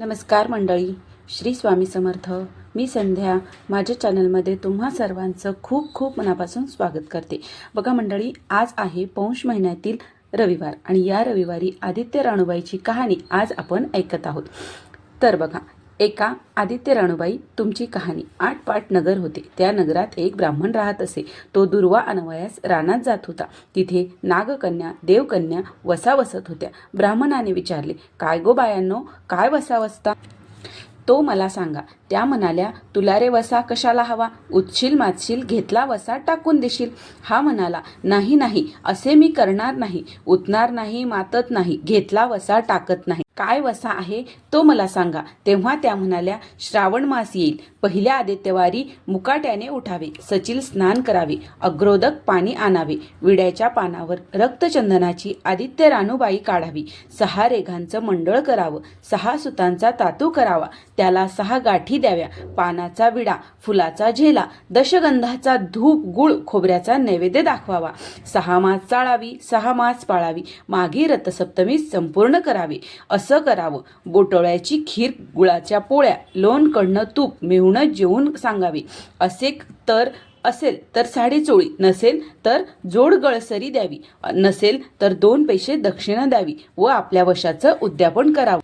नमस्कार मंडळी, श्री स्वामी समर्थ. मी संध्या. माझ्या चॅनलमध्ये तुम्हा सर्वांचं खूप खूप मनापासून स्वागत करते. बघा मंडळी, आज आहे पौष महिन्यातील रविवार आणि या रविवारी आदित्य राणूबाईची कहाणी आज आपण ऐकत आहोत. तर बघा, एका आदित्य राणूबाई तुमची कहाणी. 8 पाट नगर होते. त्या नगरात एक ब्राह्मण राहत असे. तो दुर्वा अन्वयास रानात जात होता. तिथे नागकन्या, देवकन्या वसा वसत होत्या. ब्राह्मणाने विचारले, काय गो बायांनो, काय वसा वसता? तो मला सांगा. त्या म्हणाल्या, तुला रे वसा कशाला हवा? उतशील मातशील, घेतला वसा टाकून देशील. हा म्हणाला, नाही नाही, असे मी करणार नाही. उतणार नाही, मातत नाही, घेतला वसा टाकत नाही. काय वसा आहे तो मला सांगा. तेव्हा त्या म्हणाल्या, श्रावण मास येईल. पहिल्या आदित्यवारी मुकाट्याने उठावे, सचिल स्नान करावे, अग्रोदक पाणी आणावे, विड्याच्या पानावर रक्तचंदनाची आदित्य राणूबाई काढावी, 6 रेघांचं मंडळ करावं, 6 सुतांचा तातू करावा, त्याला 6 गाठी द्याव्या, पानाचा विडा, फुलाचा झेला, दशगंधाचा धूप, गुळ, खोबऱ्याचा नैवेद्य दाखवावा, 6 मास चाळावी, 6 मास पाळावी, माघी रथसप्तमी संपूर्ण करावी. असं करावं. बोटोळ्याची खीर, गुळाच्या पोळ्या, लोणकडनं तूप, मेहुणं जेवून सांगावी. असेल तर साडेचोळी, नसेल तर जोड गळसरी द्यावी, नसेल तर 2 पैसे दक्षिणा द्यावी व आपल्या वशाचं उद्यापन करावं.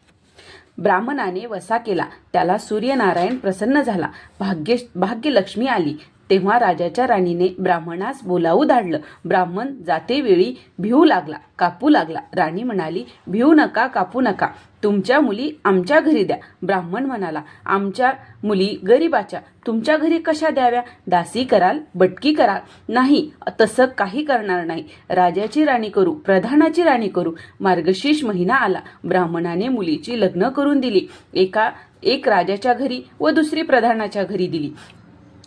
ब्राह्मणाने वसा केला. त्याला सूर्यनारायण प्रसन्न झाला. भाग्यलक्ष्मी आली. तेव्हा राजाच्या राणीने ब्राह्मणास बोलावू धाडलं. ब्राह्मण जातेवेळी भिवू लागला, कापू लागला. राणी म्हणाली, भिवू नका, कापू नका. तुमच्या मुली आमच्या घरी द्या. ब्राह्मण म्हणाला, आमच्या मुली गरीबाच्या, तुमच्या घरी कशा द्याव्या? दासी कराल, बटकी कराल? नाही, तसं काही करणार नाही. राजाची राणी करू, प्रधानाची राणी करू. मार्गशीर्ष महिना आला. ब्राह्मणाने मुलीची लग्न करून दिली. एक राजाच्या घरी व दुसरी प्रधानाच्या घरी दिली.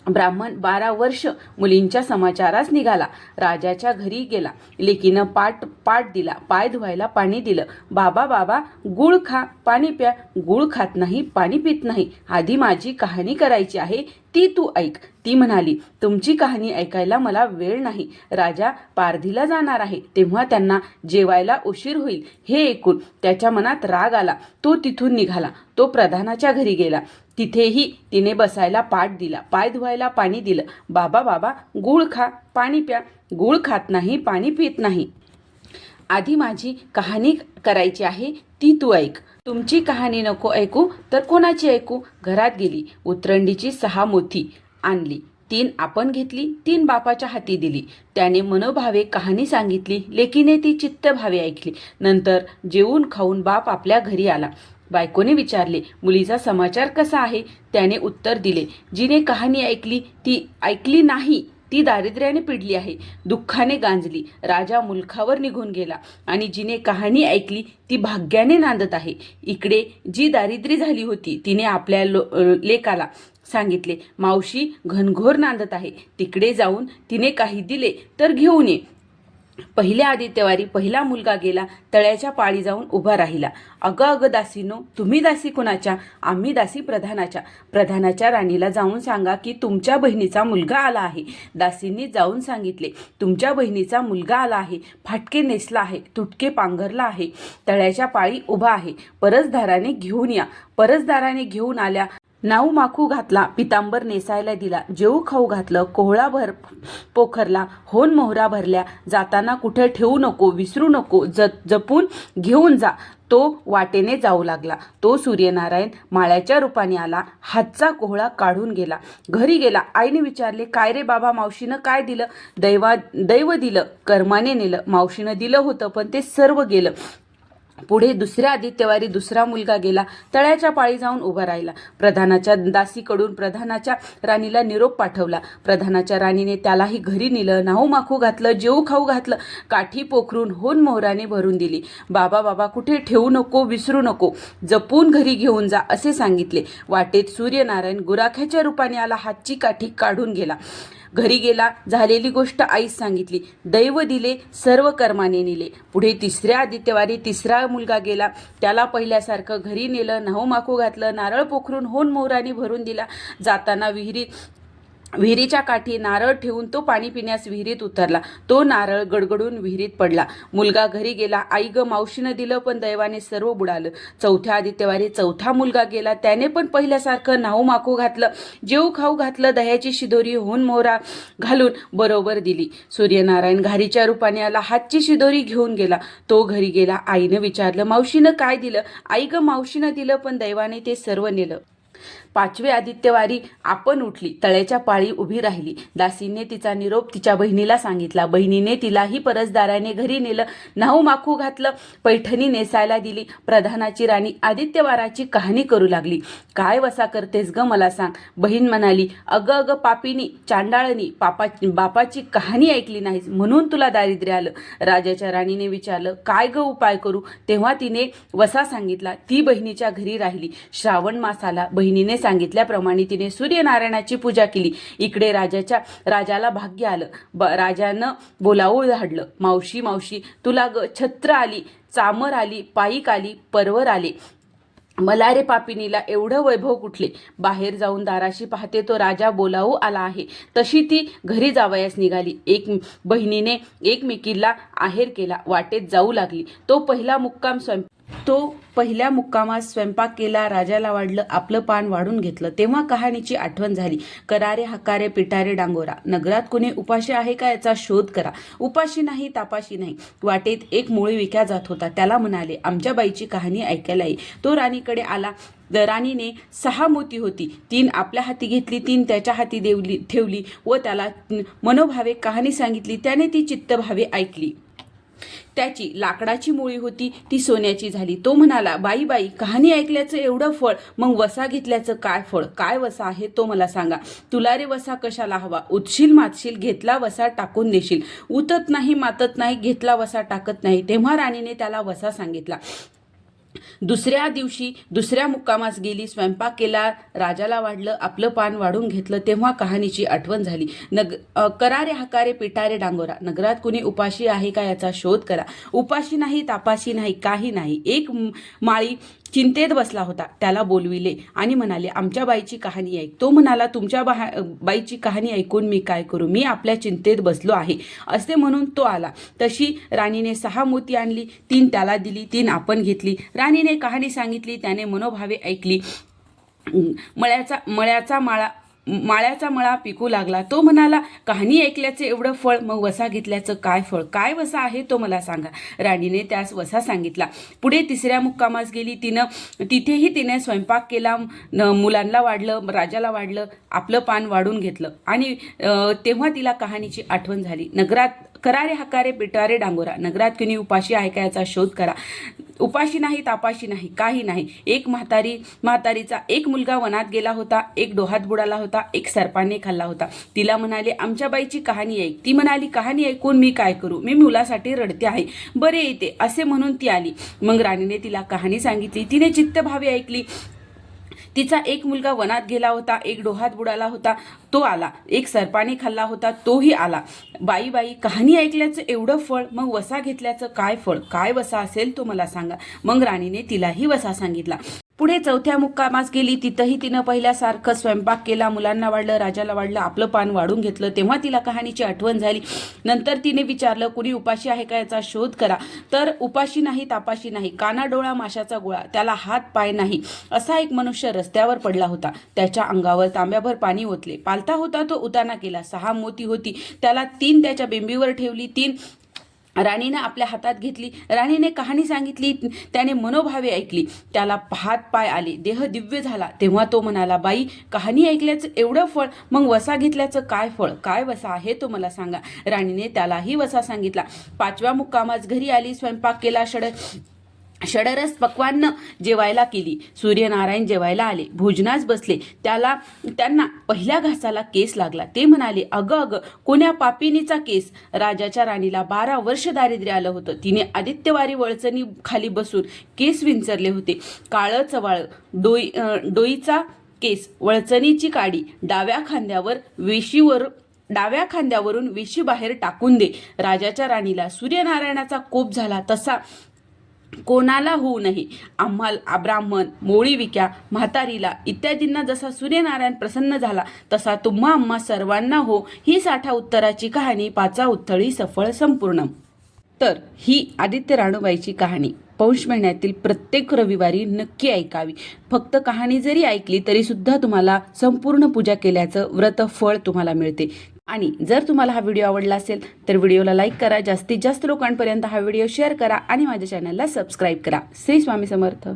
ब्राह्मण 12 वर्ष मुलींच्या समाचारास निघाला. राजाच्या घरी गेला. लेकीनं पाट दिला, पाय धुवायला पाणी दिलं. बाबा, गुळ खा, पाणी प्या. गुळ खात नाही, पाणी पित नाही. आधी माझी कहाणी करायची आहे, ती तू ऐक. ती म्हणाली, तुमची कहाणी ऐकायला मला वेळ नाही. राजा पारधीला जाणार आहे, तेव्हा त्यांना जेवायला उशीर होईल. हे ऐकून त्याच्या मनात राग आला. तो तिथून निघाला. तो प्रधानाच्या घरी गेला. तिथेही तिने बसायला पाट दिला, पाय धुवायला पाणी दिलं. बाबा, गुळ खा, पाणी प्या. गुळ खात नाही, पाणी पित नाही. आधी माझी कहाणी करायची आहे, ती तू ऐक. तुमची कहाणी नको ऐकू तर कोणाची ऐकू? घरात गेली. उतरंडीची 6 मोती आणली. 3 आपण घेतली, 3 बापाच्या हाती दिली. त्याने मनोभावे कहाणी सांगितली. लेकीने ती चित्तभावे ऐकली. नंतर जेवून खाऊन बाप आपल्या घरी आला. बायकोने विचारले, मुलीचा समाचार कसा आहे? त्याने उत्तर दिले, जिने कहाणी ऐकली ती ऐकली नाही, ती दारिद्र्याने पिडली आहे, दुःखाने गांजली. राजा मुलखावर निघून गेला आणि जिने कहाणी ऐकली ती भाग्याने नांदत आहे. इकडे जी दारिद्र्य झाली होती तिने आपल्या लेकाला सांगितले, मावशी घनघोर नांदत आहे, तिकडे जाऊन तिने काही दिले तर घेऊन ये. पहिल्या आदित्यवारी पहिला मुलगा गेला. तळ्याच्या पाळी जाऊन उभा राहिला. अगं दासीनो, तुम्ही दासी कुणाच्या? आम्ही दासी प्रधानाच्या. प्रधानाच्या राणीला जाऊन सांगा की तुमच्या बहिणीचा मुलगा आला आहे. दासींनी जाऊन सांगितले, तुमच्या बहिणीचा मुलगा आला आहे, फाटके नेसला आहे, तुटके पांघरला आहे, तळ्याच्या पाळी उभा आहे, परसदाराने घेऊन या. परसदाराने घेऊन आल्या. नाऊ माखू घातला, पितांबर नेसायला दिला, जेऊ खाऊ घातलं, कोहळा पोखरला, होन मोहरा भरल्या. जाताना कुठे ठेवू नको, विसरू नको, जपून घेऊन जा. तो वाटेने जाऊ लागला. तो सूर्यनारायण माळ्याच्या रूपाने आला. हातचा कोहळा काढून गेला. घरी गेला. आईने विचारले, काय रे बाबा, मावशीनं काय दिलं? दैव दिलं, कर्माने नेलं. मावशीनं दिलं होतं पण ते सर्व गेलं. पुढे दुसऱ्या आदित्यवारी दुसरा मुलगा गेला. तळ्याच्या पाळी जाऊन उभा राहिला. प्रधानाच्या दासीकडून प्रधानाच्या राणीला निरोप पाठवला. प्रधानाच्या राणीने त्यालाही घरी नेलं, नाहू माखू घातलं, जेऊ खाऊ घातलं, काठी पोखरून होन मोहराने भरून दिली. बाबा, कुठे ठेवू नको, विसरू नको, जपून घरी घेऊन जा असे सांगितले. वाटेत सूर्यनारायण गुराख्याच्या रूपाने आला. हातची काठी काढून गेला. घरी गेला. झालेली गोष्ट आईस सांगितली. दैव दिले, सर्व कर्माने नेले. पुढे तिसऱ्या आदित्यवारी तिसरा मुलगा गेला. त्याला पहिल्यासारखं घरी नेलं, नाहू माखू घातलं, नारळ पोखरून होन मोहराने भरून दिला. जाताना विहिरीत विहिरीच्या काठी नारळ ठेवून तो पाणी पिण्यास विहिरीत उतरला. तो नारळ गडगडून विहिरीत पडला. मुलगा घरी गेला. आई ग मावशीनं दिलं पण दैवाने सर्व बुडालं. चौथ्या आदित्यवारी चौथा मुलगा गेला. त्याने पण पहिल्यासारखं नाहू माकू घातलं, जेऊ खाऊ घातलं. दह्याची शिदोरी होऊन मोहरा घालून बरोबर दिली. सूर्यनारायण घारीच्या रूपाने आला. हातची शिदोरी घेऊन गेला. तो घरी गेला. आईनं विचारलं, मावशीनं काय दिलं? आई ग मावशीनं दिलं पण दैवाने ते सर्व नेलं. पाचवे आदित्यवारी आपण उठली. तळ्याच्या पाळी उभी राहिली. दासीने तिचा निरोप तिच्या बहिणीला सांगितला. बहिणीने तिलाही परसदाराने घरी नेलं. नाहू माखू घातलं. पैठणी नेसायला दिली. प्रधानाची राणी आदित्यवाराची कहाणी करू लागली. काय वसा करतेस ग मला सांग. बहीण म्हणाली, अगं अगं पापीनी चांडाळनी, बापाची कहाणी ऐकली नाहीस म्हणून तुला दारिद्र्य आलं. राजाच्या राणीने विचारलं, काय ग उपाय करू. तेव्हा तिने वसा सांगितला. ती बहिणीच्या घरी राहिली. श्रावण मास आला. बहिणीने सांगितल्याप्रमाणे तिने सूर्यनारायणाची पूजा केली. इकडे राजाला भाग्य आलं. राजानं बोलावून धाडलं, मावशी मावशी तुला ग छत्र आली, चामर आली, पाईक आली, परवर आले. मला रे पापिनीला एवढं वैभव कुठले. बाहेर जाऊन दाराशी पाहते तो राजा बोलावू आला आहे. तशी ती घरी जावयास निघाली. बहिणीने एकमेकीला आहेर केला. वाटेत जाऊ लागली. तो पहिल्या मुक्कामात स्वयंपाक केला. राजाला वाढलं. आपलं पान वाढून घेतलं. तेव्हा कहाणीची आठवण झाली. करारे हकारे पिटारे डांगोरा. नगरात कुणी उपाशी आहे का याचा शोध करा. उपाशी नाही तापाशी नाही. वाटेत एक मुळी विक्या जात होता. त्याला म्हणाले, आमच्या बाईची कहाणी ऐकायला ये. तो राणीकडे आला. राणीने 6 मोती होती. 3 आपल्या हाती घेतली, 3 त्याच्या हाती ठेवली व त्याला मनोभावे कहाणी सांगितली. त्याने ती चित्तभावे ऐकली. त्याची लाकडाची मुळी होती, ती सोन्याची झाली. तो म्हणाला, बाई बाई कहाणी ऐकल्याचं एवढं फळ, मग वसा घेतल्याचं काय फळ. काय वसा आहे तो मला सांगा. तुला रे वसा कशाला हवा. उतशील मातशील, घेतला वसा टाकून देशील. उतत नाही मातत नाही, घेतला वसा टाकत नाही. तेव्हा राणीने त्याला वसा सांगितला. दुसऱ्या दिवशी दुसऱ्या मुक्कामास गेली. स्वयंपाक केला. राजाला वाढलं. आपलं पान वाढून घेतलं. तेव्हा कहाणीची आठवण झाली. करारे हकारे पिटारे डांगोरा. नगरात कुणी उपाशी आहे का याचा शोध करा. उपाशी नाही तापाशी नाही काही नाही. एक माळी चिंतेत बसला होता. त्याला बोलविले आणि म्हणाले, आमच्या बाईची कहाणी ऐक. तो म्हणाला, तुमच्या बाईची कहाणी ऐकून मी काय करू. मी आपल्या चिंतेत बसलो आहे. असे म्हणून तो आला. तशी राणीने 6 मोती आणली. 3 त्याला दिली, 3 आपण घेतली. राणीने कहाणी सांगितली. त्याने मनोभावे ऐकली. माळ्याचा मळा पिकू लागला. तो म्हणाला, कहाणी ऐकल्याचे एवढं फळ, मग वसा घेतल्याचं काय फळ. काय वसा आहे तो मला सांगा. राणीने त्यास वसा सांगितला. पुढे तिसऱ्या मुक्कामास गेली. तिथेही तिने स्वयंपाक केला. मुलांना वाढलं, राजाला वाढलं, आपलं पान वाढून घेतलं आणि तेव्हा तिला कहाणीची आठवण झाली. नगरात करारे हकारे पिटारे डांगोरा. नगरात कुणी उपाशी आहे का याचा शोध करा. उपाशी नाही तापाशी नाही काही नाही. एक म्हातारीचा एक मुलगा वनात गेला होता. एक डोहात बुडाला होता. एक सर्पाने खाल्ला होता. तिला म्हणाले, आमच्या बाईची कहाणी ऐक. ती म्हणाली, कहाणी ऐकून मी काय करू. मी मुलासाठी रडते आहे. बरे येते असे म्हणून ती आली. मग राणीने तिला कहाणी सांगितली. तिने चित्तभावे ऐकली. तिचा एक मुलगा वनात गेला होता. एक डोहात बुडाला होता. तो आला. एक सर्पाने खाल्ला होता. तोही आला. बाई बाई कहाणी ऐकल्याचं एवढं फळ, मग वसा घेतल्याचं काय फळ. काय वसा असेल तो मला सांगा. मग राणीने तिलाही वसा सांगितला. पुढे चौथ्या मुक्कामास गेली. तिथंही तिनं पहिल्यासारखं स्वयंपाक केला. मुलांना वाढलं, राजाला वाढलं, आपलं पान वाढून घेतलं. तेव्हा तिला कहाणीची आठवण झाली. नंतर तिने विचारलं, कुणी उपाशी आहे का याचा शोध करा. तर उपाशी नाही तापाशी नाही, काना डोळा माशाचा गोळा, त्याला हात पाय नाही, असा एक मनुष्य रस्त्यावर पडला होता. त्याच्या अंगावर तांब्याभर पाणी ओतले. पालता होता तो उताना केला. 6 मोती होती. त्याला 3 त्याच्या बिंबीवर ठेवली. 3 राणीने आपल्या हातात घेतली. राणीने कहाणी सांगितली. त्याने मनोभावे ऐकली. त्याला हात पाय आले. देह दिव्य झाला. तेव्हा तो म्हणाला, बाई कहाणी ऐकल्याचं एवढं फळ, मग वसा घेतल्याचं काय फळ. काय वसा आहे तो मला सांगा. राणीने त्यालाही वसा सांगितला. 5व्या मुक्कामास घरी आली. स्वयंपाक केला. षडरस पक्वान्न जेवायला केली. सूर्यनारायण जेवायला आले. भोजनास बसले. त्यांना पहिल्या घासाला केस लागला. ते म्हणाले, अगं अगं कोण्या पापिनीचा केस. राजाच्या राणीला 12 वर्ष दारिद्र्य आलं होतं. तिने आदित्यवारी वळचणी खाली बसून केस विंचरले होते. काळं चवाळ डोईचा केस, वळचणीची काडी, डाव्या खांद्यावरून वेशी बाहेर टाकून दे. राजाच्या राणीला सूर्यनारायणाचा कोप झाला. तसा कोणाला होऊ नये. आम्हाला ब्राह्मण, मोळी विक्या, म्हातारीला इत्यादींना जसा सूर्यनारायण प्रसन्न झाला तसा तुम्हा आम्हा सर्वांना हो. ही साठा उत्तराची कहाणी पाचा उत्तळी सफळ संपूर्ण. तर ही आदित्य राणूबाईची कहाणी पौष महिन्यातील प्रत्येक रविवारी नक्की ऐकावी. फक्त कहाणी जरी ऐकली तरी सुद्धा तुम्हाला संपूर्ण पूजा केल्याचं व्रत फळ तुम्हाला मिळते. आणि जर तुम्हाला हा व्हिडिओ आवडला असेल तर व्हिडिओला लाईक करा, जास्तीत जास्त लोकांपर्यंत हा व्हिडिओ शेअर करा आणि माझ्या चॅनलला सबस्क्राईब करा. श्री स्वामी समर्थ.